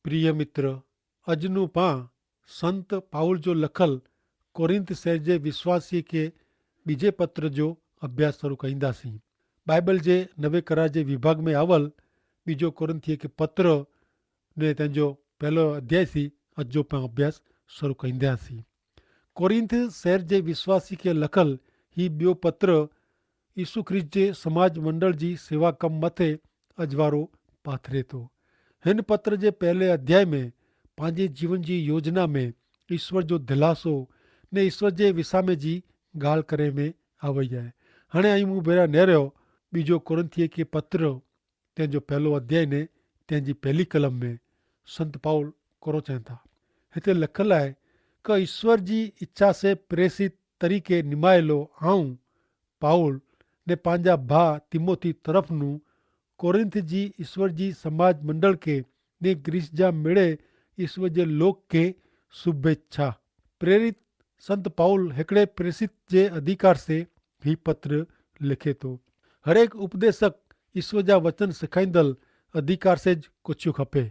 प्रिय मित्र, अजनू पां संत पाउल जो लखल कोरिंथ शहर जे विश्वासी के बीजे पत्र जो अभ्यास शुरू कईंदासीं। बाइबल जे नवे करार जे विभाग में आवल बीजो कोरिंथीअ के पत्र ने तंहिंजो पहलो अध्याय थी अॼु जो पां अभ्यास शुरू कईंदासीं। कोरिंथ शहर जे विश्वासी के लखल ही ॿियो पत्र यीशु ख्रिस्त जे समाज मंडल जी सेवा कम मथे अजवारो पाथरे थो। हिन पत्र जे पहले अध्याय में पंहिंजे जीवन जी योजना में ईश्वर जो दिलासो ने ईश्वर जे विसामे जी ॻाल्हि करे में आवई आहे। हाणे आई मूं भेरा नेरियो बीजो कोरिंथीअ के पत्र तंहिंजो पहलो अध्याय ने तंहिंजी पहली कलम में संत पाउल कोरो चवनि था। हिते लिखल आहे कि ईश्वर जी इच्छा से प्रेसित तरीक़े निमायलो आऊं पाउल ने पंहिंजा भाउ तिमोथी तरफ़नू कोरिंथ जी ईश्वर जी समाज मंडल के ने ग्रीस जा मिड़े ईश्वर जे लोक के शुभेच्छा। प्रेरित संत पाउल हिकिड़े प्रेसित जे अधिकार से ही पत्र लिखे थो। हरेक उपदेशक ईश्वर जा वचन सिखाईंदल अधिकार से ज कुझु खपे।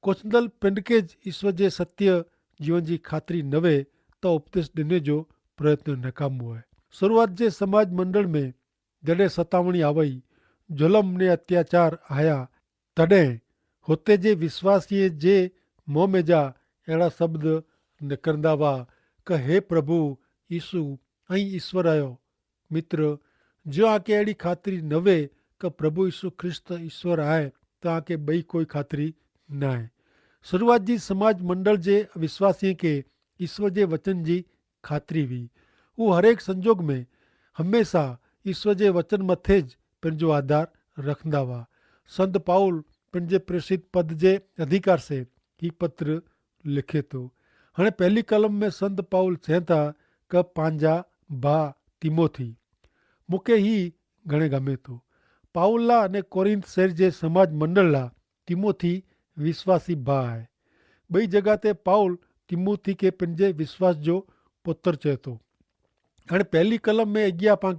कोचंदल पिंड के ईश्वर जे सत्य जीवन जी ख़ातिरी न वे त उपदेश ॾिने जो प्रयत्न नाकामो आहे। शुरूआत जे समाज मंडल में जॾहिं सतावणी आवई, जुलम ने अत्याचार आया, तॾहिं हुते जे विश्वासीअ जे मुंहं में जा अहिड़ा शब्द निकिरंदा हुआ कि हे प्रभु यीशु ऐं ईश्वर आयो मित्र, जो आके अहिड़ी ख़ातिरी न वे कि प्रभु यीशु ख्रिस्त ईश्वर आहे त आके ॿई कोई ख़ातिरी न आहे। शुरूआत जी समाज मंडल जे विश्वासीअ खे ईश्वर जे वचन जी ख़ातिरी हुई। हू हरेक संजोग में हमेशह ईश्वर जे वचन मथे ज पंहिंजो आधार रखंदा हुआ। संत पाउल पंहिंजे प्रेसित पद जे अधिकार से ही पत्र लिखे थो। हाणे पहली कलम में संत पाउल चवनि था कि पंहिंजा भाउ तिमोथी, मूंखे ही घणे गमे थो। पाउल लाइ अने कोरिंथ शहर जे समाज मंडल लाइ तिमोथी विश्वासी भाउ आहे। ॿई जॻह ते पाउल तिमोथी खे पंहिंजे विश्वास जो पुत्र चए थो। हाणे पहली कलम में अॻियां पाण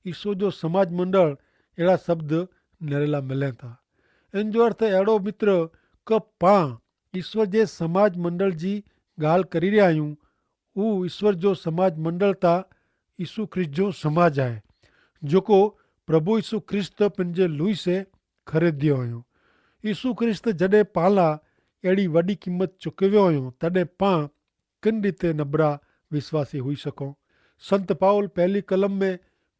ईश्वर जो समाज मंडल अहिड़ा शब्द निरला मिलनि था। इन जो अर्थ अहिड़ो मित्र कि पाण ईश्वर जे समाज मंडल जी ॻाल्हि करे रहिया आहियूं। उहो ईश्वर जो समाज मंडल ता यीशु ख्रिस्त जो समाज आहे जेको प्रभु यीशु ख्रिस्त पंहिंजे लुई से ख़रीदियो हुयो। यीशु ख्रिस्त जॾहिं पाण लाइ अहिड़ी वॾी क़ीमत चुकायो हुयो तॾहिं पाण किन रीते नबरा विश्वासी हुई सघूं। संत पाउल पहली कलम में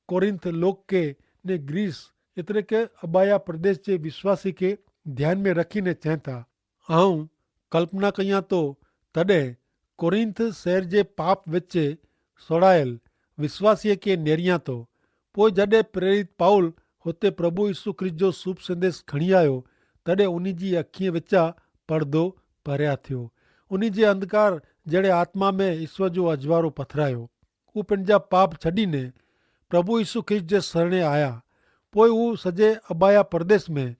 कोरिंथ लोक के ने ग्रीस एतिरे के अबाया प्रदेश जे विश्वासी के ध्यान में रखीने चवनि था, आऊं कल्पना कयां तो तॾहिं कोरिंथ शहर जे पाप विच सोड़ायल विश्वासीअ खे नेरियां थो। पोइ जॾहिं प्रेरित पाउल हुते प्रभु यीशु ख्रिस्त जो शुभ संदेश खणी आयो तॾहिं उन जी अखियुनि विचां परदो परियां थियो। उन जे अंधकार जहिड़े आत्मा में ईश्वर जो अजवारो पथरायो। हू पंहिंजा पाप छॾीने प्रभु यीशु ख्रिस्त जे शरणे आया। पोइ हू सॼे अबाया प्रदेश में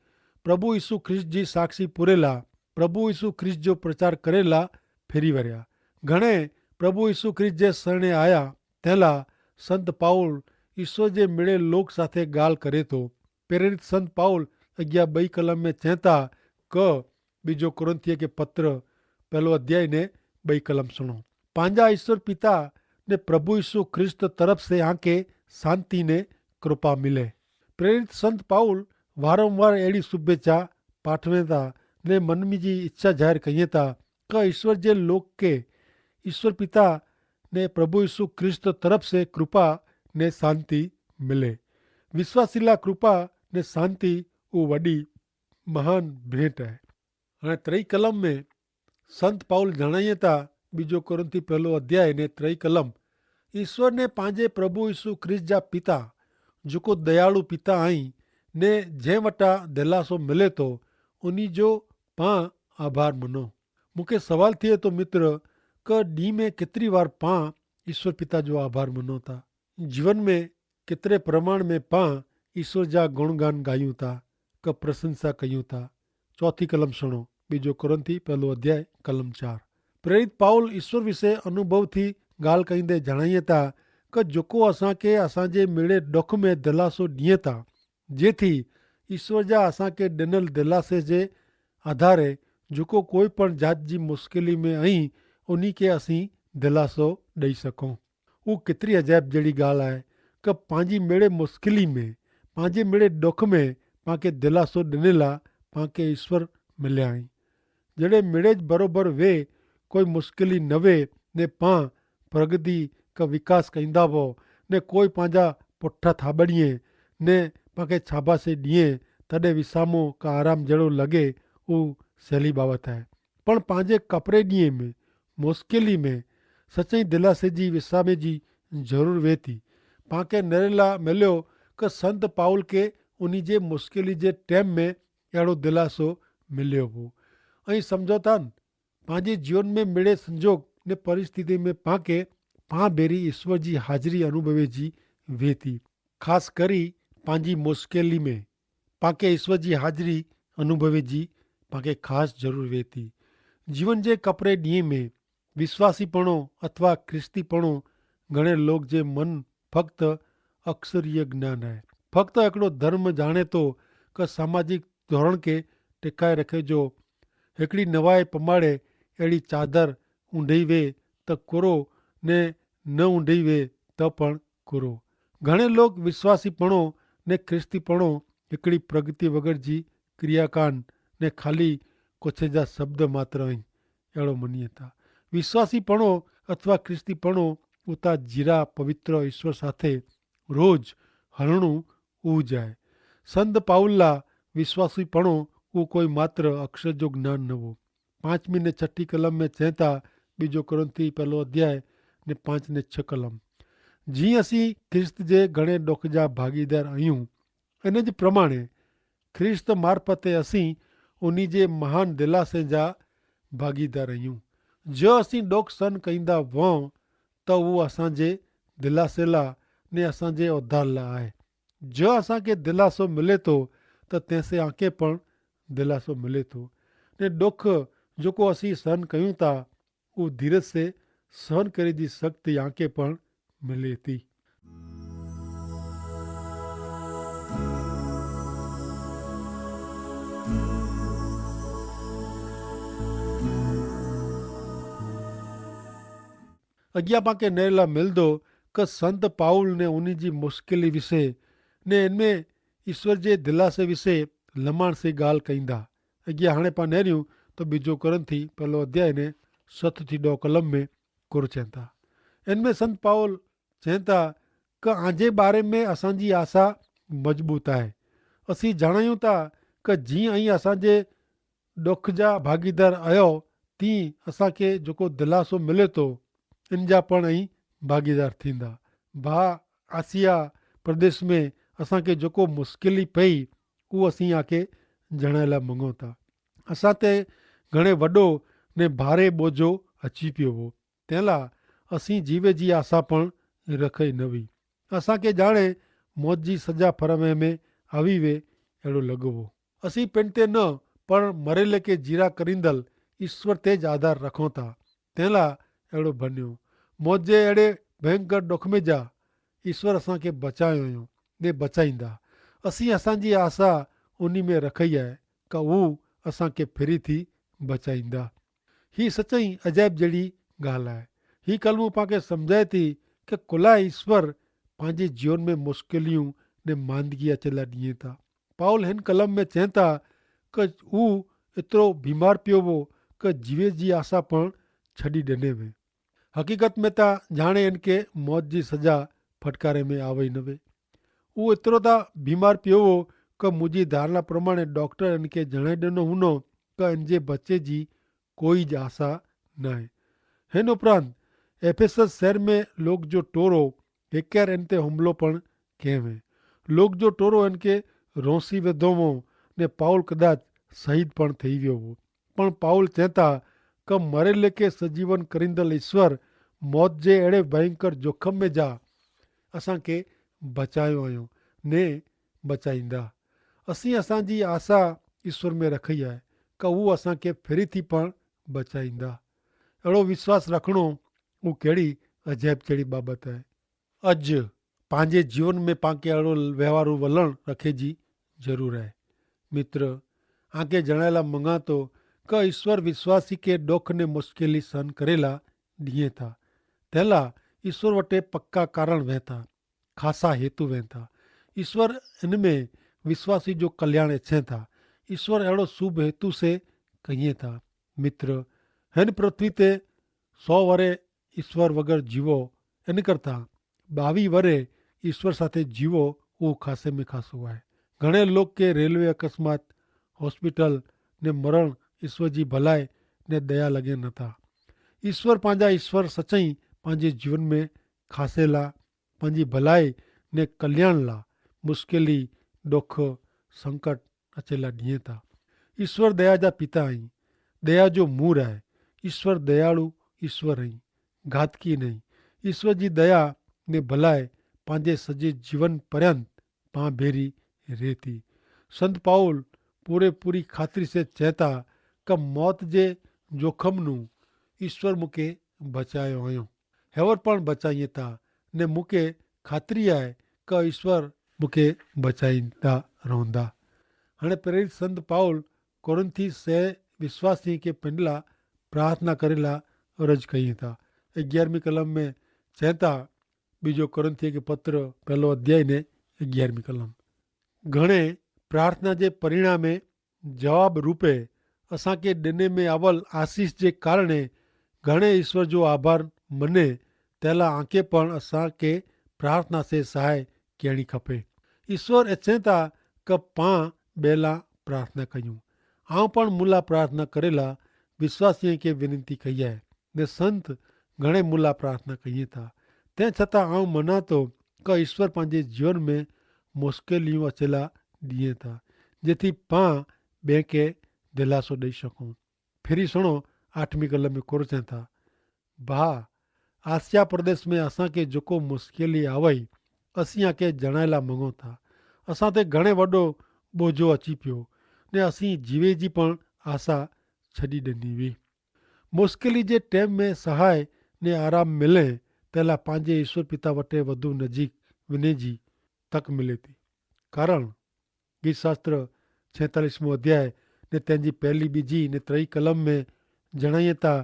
प्रभु यीशु ख्रिस्त जी साक्षी पुरेला प्रभु यीशु ख्रिस्त जो प्रचार करेला फिरी वरिया। घणे प्रभु यीशु ख्रिस्त जे शरणे आया तंहिंला संत पाउल ईश्वर जे मिड़े लोक साथे ॻाल्हि करे थो। प्रेरित संत पाउल अॻियां ॿई कलम में चवनि था कि बीजो कोरिंथीअ के पत्र पहलो अध्याय ने ॿई कलम सुनो। पंहिंजा ईश्वर पिता ने प्रभु यीशु ख्रिस्त तरफ से आके शांति ने कृपा मिले। प्रेरित संत पाउल वारंवार अहिड़ी शुभेच्छा पाठवे था ने मन में जी इच्छा ज़ाहिर कई था कि ईश्वर जे लोक के ईश्वर पिता ने प्रभु यीशु ख्रिस्त तरफ से कृपा ने शांति मिले। विश्वासी ला कृपा ने शांति वो वॾी महान भेंट है। हाणे टी कलम में संत पाउल जणाइए था बीजो कोरिंथी पहलो अध्याय ने टी कलम, ईश्वर ने पंहिंजे प्रभु यीशु ख्रिस्त जा पिता जेको दयालु पिता आई ने जंहिं वटां दिलासो मिले थो उन्ही जो पाण आभार मनो। मूंखे सवाल थिए थो मित्र कि ॾींहं में केतिरी बार पाण ईश्वर पिता जो आभार मनो था। जीवन में केतिरे प्रमाण में पाण ईश्वर जा गुणगान ॻायूं था कि प्रशंसा कयूं था। चौथी कलम सुनो बीजो कोरिंथी पहलो अध्याय कलम 4। प्रेरित पाउल ईश्वर विषय अनुभव थी ॻाल्हि कईंदे जणाइए था कि जेको असांखे असांजे मिड़े ॾुख में दिलासो ॾिए था, जेथी ईश्वर जा असांखे ॾिनल दिलासे जे आधारे जेको कोई पण जात जी मुश्किली में आई उन्ही खे असीं दिलासो ॾेई सघूं। उहा केतिरी अजाइब जहिड़ी ॻाल्हि आहे कि पंहिंजी मिड़े मुश्किली में, पंहिंजे मिड़े ॾुख में पाणखे दिलासो ॾिनल आहे, पाणखे ईश्वर मिलिया आहिनि। जॾहिं मिड़े बराबरि वेह कोई मुश्किली न वेह ने पाण प्रगति का विकास कंदा हुओ ने कोई पंहिंजा पुठा थाॿड़िए ने पाणखे शाबाशी ॾिए तॾहिं विसाम्हूं का आराम जहिड़ो लॻे, उहो सहिली बाबति आहे। पण पंहिंजे कपिड़े ॾींहं में मुश्किली में सचाई दिलासे जी विसामे जी ज़रूरु वे थी। पाणखे नरेला मिलियो कि संत पाउल खे उन जे मुश्किली जे टाइम में अहिड़ो दिलासो मिलियो हो। ऐं सम्झो था न, पंहिंजे जीवन में मिड़े संजोग ने परिस्थिति में पाणखे पाण भेरी ईश्वर जी हाज़िरी अनुभवे जी वे थी। ख़ासि करे पंहिंजी मुश्किली में पाणखे ईश्वर जी हाज़िरी अनुभवे जी पाणखे ख़ासि ज़रूरु वे थी। जीवन जे कपिड़े ॾींहं में विश्वासीपणो अथवा ख्रिस्तीपणो घणे लोग जे मन फक़्त अक्सर इहो ज्ञान आहे। फक़्त हिकिड़ो धर्म जाणे थो कि सामाजिक धोरण खे टिकाए रखे जो हिकिड़ी नवाए पमाड़े अहिड़ी चादर उंढई वे त कुरो ने न उंढई वे त पण कुरो। घणे लोग विश्वासीपणो ने ख्रिस्तीपणो हिकिड़ी प्रगति वग़ैरह जी क्रियाकांड ने ख़ाली कुछ जा शब्द मात्र आहिनि अहिड़ो मञीए था। विश्वासीपणो अथवा ख्रिस्तीपणो उतां जीरा पवित्र ईश्वर साथे रोज़ हलणो उज आहे। संत पाउल लाइ विश्वासीपणो उहो कोई मात्र अक्षर जो ज्ञान न हो। 5वीं ने 6ठी कलम में चए था, ॿिजो कुरिन्थी 1 अध्याय ने 5 ने 6 कलम, जीअं असीं ख्रिस्त जे घणे ॾुख जा भागीदार आहियूं, इन जे प्रमाणे ख्रिस्त मार्फते असीं उन जे महान दिलासे जा भागीदार आहियूं। जो असीं ॾुख सहन कंदा वऊं त उहो असांजे दिलासे लाइ ने असांजे उद्धार लाइ आहे। जो असांखे दिलासो मिले थो त तंहिंसे आंखे पण दिलासो मिले थो ने ॾुख जेको असीं सहन कयूं था उहो धीरज से सहन करे जी शक्ति आंखे पण मिले थी। अॻियां पाणखे नरेला मिलंदो कि संत पाउल ने उन जी मुश्किली विषय ने इनमें ईश्वर जे दिलासे विषय लमाण से ॻाल्हि कंदा। अॻियां हाणे पाण नेरियूं त ॿिजो कुरिन्थी 1 अध्याय ने 7 थी 9 कलम में कुर चवनि था। इनमें संत पाउल चवनि था कि आजे बारे में असांजी आशा मज़बूत आहे। असीं ॼाणायूं था कि जीअं ई असांजे ॾुख जा भागीदार आहियो तीअं असांखे जेको दिलासो मिले थो इन जा पण ई भागीदार थींदा। आसिया प्रदेश में असांखे जेको मुश्किली पई उहो असीं आखे ॼाणण लाइ मङूं था। असां ते घणे वॾो ने भारे ॿोझो अची पियो हो, तंहिं लाइ असीं जीवे जी आशा पण रखी न हुई। असांखे ॼाणे मौत जी सजा फरमे में आवी वे अहिड़ो लॻो हो। असीं पिण ते न पर मरेले खे जीरा करींदल ईश्वर ते ज आधार रखूं था, तंहिं लाइ अहिड़ो बणियो। मौत जे अहिड़े भयंकर ॾुख में जा ईश्वर असांखे बचायो हुयो ने बचाईंदा। असीं असांजी आशा उन में रखी आहे कि हू असांखे फिरी थी बचाईंदा। हीअ सचाई अजाइब जहिड़ी ॻाल्हि आहे। हीअ कलमो पाणखे सम्झाए थी कि कुलाए ईश्वर पंहिंजे जीवन में मुश्किलियूं ने मांदगी अच लाइ ॾिए था। पाउल हिन कलम में चवनि था कि हू एतिरो बीमार पियो हो कि जीवे जी आशा पण छॾी ॾिने वे। हक़ीक़त में त ॼाणे इनखे मौत जी सजा फटकारे में आवे ई न वे। उहो एतिरो त बीमार पियो हो कि मुंहिंजी धारणा प्रमाणे डॉक्टर इनखे जणाए ॾिनो हूंदो कि इन जे बचे जी कोई ज आशा न आहे। हिन उपरांत एफेसस शहर में लोग जो टोरो हिकर इन ते हुमिलो पण कयो वे। लोग जो टोरो इनखे रोसी विधो हो ने पाउल कदाच शहीद पण थी वियो हो। पण पाउल चवनि था कि मरेले खे सजीवन करींदल ईश्वर मौत जे अहिड़े भयंकर जोखम में जा असांखे बचायो हुयो ने बचाईंदा। असीं असांजी आशा ईश्वर में रखी आहे कि हू असांखे फिरी थी पण बचाईंदा। अहिड़ो विश्वास रखणो उहा कहिड़ी अजाइब जहिड़ी बाबति आहे। अॼु पंहिंजे जीवन में पाणखे अहिड़ो वहिंवारु वलण रखे जी ज़रूरु आहे। मित्र, आंखे जणाए लाइ मङा थो કે ઈશ્વર વિશ્વાસી કે ડોખ ને મુશ્કેલી સહन करेला ॾींहं था। तेला ईश्वर वटे पक्का कारण वहता, खासा हेतु वहता। ईश्वर इनमें विश्वासी जो कल्याण इच्छे था। ईश्वर अहिड़ो शुभ हेतु से कहिए था। मित्र, हिन पृथ्वी ते 100 वरे ईश्वर वगैर जीवो इन करता 22 वरे ईश्वर साथे जीवो वो खासे में खासो है। घणे लोग के रेलवे अकस्मात, हॉस्पिटल ने मरण ईश्वर जी भलाई ने दया लगे न था। ईश्वर पंहिंजा ईश्वर सचाई पंहिंजे जीवन में खासेला पंहिंजी भलाई ने कल्याण ला मुश्किली दुख संकट अचेला ॾींहं था। ईश्वर दया जा पिता आहीं, दया जो मूर है। ईश्वर दयालु ईश्वर आहीं, घातकी नहीं। ईश्वर जी दया ने भलाई पंहिंजे सॼे जीवन पर्यंत पां भेरी रहती। संत पाउल पूरी खातिरी से चेता कि मौत जे जोखम नू ईश्वर मूंखे बचायो हुयो, हेवर पण बचाईए था ने मूंखे खातिरी आहे कि ईश्वर मूंखे बचाईंदा रहंदा। हाणे प्रेरित संत पाउल कोरिन्थी से विश्वासी के पंडला प्रार्थना करेला अर्ज कई था। 11वीं कलम में चेता, बीजो कोरिन्थी के पत्र 1 अध्याय ने 11वीं कलम। घणे प्रार्थना के परिणाम जवाब रूपे असांखे ॾिने में आवल आशीष के कारणे घणे ईश्वर जो आभार मने तेला आंके पण असांखे प्रार्थना से सहाय करिणी खपे। ईश्वर इच्छे था कि पां बेला प्रार्थना कयूं। आऊं पण मुला प्रार्थना करेला विश्वासी के विनती कई है ने संत घणे मुला प्रार्थना कई था। तें छतां आऊं मना तो कि ईश्वर पंहिंजे जीवन में मुश्किलियूं अचेला ॾींहं था जेथी पां ॿिए खे दिलासो ॾेई सकूं। फिरी सुणो 8वीं कलम में कोर चए था, भाउ आसिया प्रदेश में असांखे जेको मुश्किली आवई असीं आके जणाइला मङूं था। असां ते घणे वॾो बोझो अची पियो ने असीं जीवे जी पण आशा छॾी ॾिनी हुई। मुश्किली जे टाइम में सहाय ने आराम मिले तेला पंहिंजे ईश्वर पिता वटे वधु नज़ीक वञे जी तक मिले थी। कारण गीत शास्त्र 46 अध्याय ने तंहिंजी 1, 2 ने 3 कलम में जणाइए था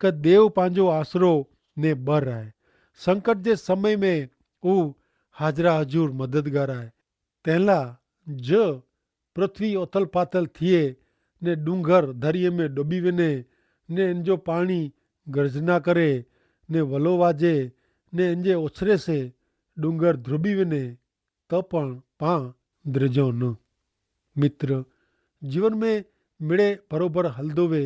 कि देव पंहिंजो आसरो ने बर आहे। संकट जे समय में हू हाजरा हजूर मददगार आहे। तंहिंला ज पृथ्वी उथल पाथल थिए ने डूंगर दरिए में डूबी वञे ने इन जो पाणी गर्जना करे ने वलो वाजे ने इन जे उछरे से डूंगर ध्रुबी वञे त पण पां द्रिजो न। मित्र, जीवन में मिड़े बरोबर हलदो वे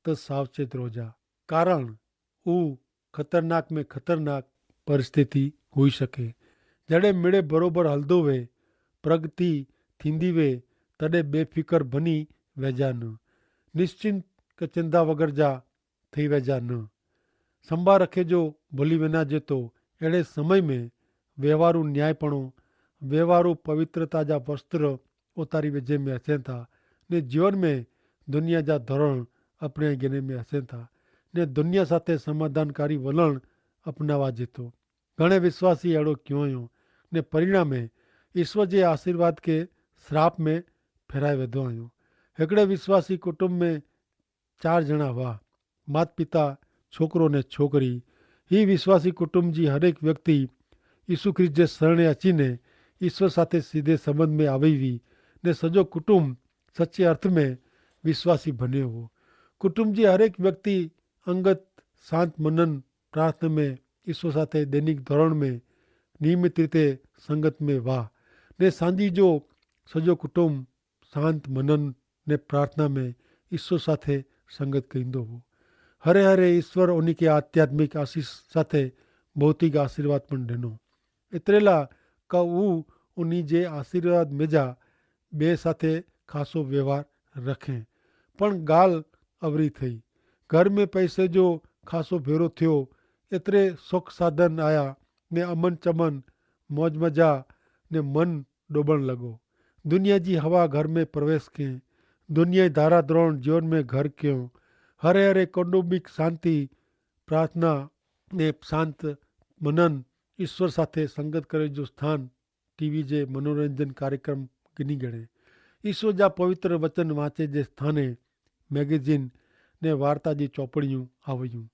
तो सावचेत रोजा। कारण हू खतरनाक में खतरनाक परिस्थिति हुई सके। जड़े मिड़े बरोबर हलदो वे प्रगति थींदी वे तॾे बेफिकर बनी वेजा न। निश्चिंत के चिंता वगर जा थी वेजा न। संभा रखे जो भूली वञा जे तो अहिड़े समय में व्यवहारू न्यायपणो, व्यवहारू पवित्रता जा वस्त्र उतारी वेझे में अचनि था ने जीवन में दुनिया जा धोरण अपने गिने में अचनि था ने दुनिया साथे समाधानकारी वलण अपनावा जेतो। घणे विश्वासी अहिड़ो क्यों हुयो ने परिणामे ईश्वर जे आशीर्वाद के श्राप में फेराए वेंदो आहियूं। हिकिड़े विश्वासी कुटुंब में 4 ॼणा हुआ, माता पिता, छोकिरो ने छोकिरी। ही विश्वासी कुटुंब जी हर एक व्यक्ति यीशु ख्रिस्त जे शरणे अची ने ईश्वर साथे सीधे संबंध में आई हुई ने सॼो कुटुंब सचे अर्थ में विश्वासी बनियो हो। कुटुंब जी हर एक व्यक्ति अंगत शांत मनन प्रार्थना में ईश्वर साथे दैनिक धोरण में नियमित रीते संगत में वाह ने सांझी जो सॼो कुटुंब शांत मनन ने प्रार्थना में ईश्वर साथे संगत कईंदो हो। हरे हरे ईश्वर उन्हीं के आध्यात्मिक आशीष साथे भौतिक आशीर्वाद पण ॾिनो। एतिरेला का हू उन्हीं जे आशीर्वाद मेजा ॿिए साथे खासो व्यवहार रखें। पण ॻाल्हि अवरी थी। घर में पैसे जो खासो भेरो थियो, एतिरे सुख साधन आया ने अमन चमन मौज मजा ने मन डोबण लॻो। दुनिया जी हवा घर में प्रवेश कयईं। दुनिया जी धारा द्रोण जीवन में घर कयूं। हरे हरे कौटुंबिक शांति प्रार्थना ने शांत मनन ईश्वर साथे संगत करे जो स्थान टीवी जे मनोरंजन कार्यक्रम गिनी गणे। ईश्वर जा पवित्र वचन वाचे जे स्थाने मैगज़ीन ने वार्ता जी चौपड़ियूं आवयूं।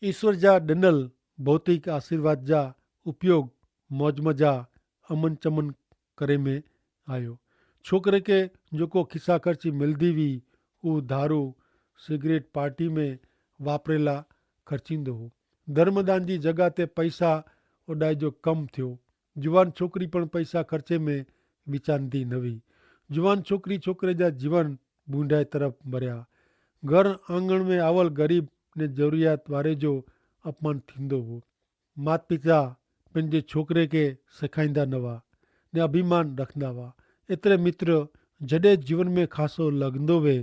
ईश्वर जा ॾिनल भौतिक आशीर्वाद जा उपयोग मौज मजा अमन चमन करे में आयो। छोकिरे खे जेको खिसा ख़र्ची मिलंदी हुई उहो दारू सिगरेट पार्टी में वापरेला ख़र्चींदो हो। धर्मदान जी जॻह ते पैसा उॾाए जो कमु थियो। जुवान छोकिरी पण पैसा ख़र्चे में विचांदी न हुई। जुवान छोकिरी छोकिरे जा जीवन बूंडाए तरफ़ भरिया। घर आंगण में आवल ग़रीब ने ज़रूरियात वारे जो अपमान थींदो हो। माता पिता पंहिंजे छोकिरे खे सेखारींदा न हुआ ने अभिमान रखंदा हुआ। एतिरे मित्र जॾहिं जीवन में ख़ासो लॻंदो वे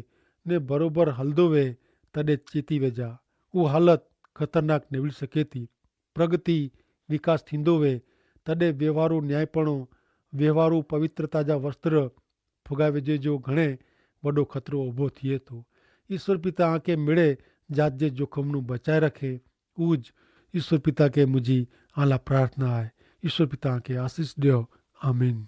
ने बराबरि हलंदो वे तॾहिं चेती वेझा उहा हालत ख़तरनाक निकिरी सघे थी। प्रगति विकास थींदो वे तॾहिं व्यवहारू न्यायपणो व्यवहारू पवित्रता जा वस्त्र फुगाए विझे जो घणे वॾो ख़तरो ऊभो थिए थो। ईश्वर पिता आंखे मिड़े जात जे जोखम नूं बचाए रखे उज ईश्वर पिता खे मुंहिंजी आला प्रार्थना आहे। ईश्वर पिता खे आशीष ॾियो। आमीन।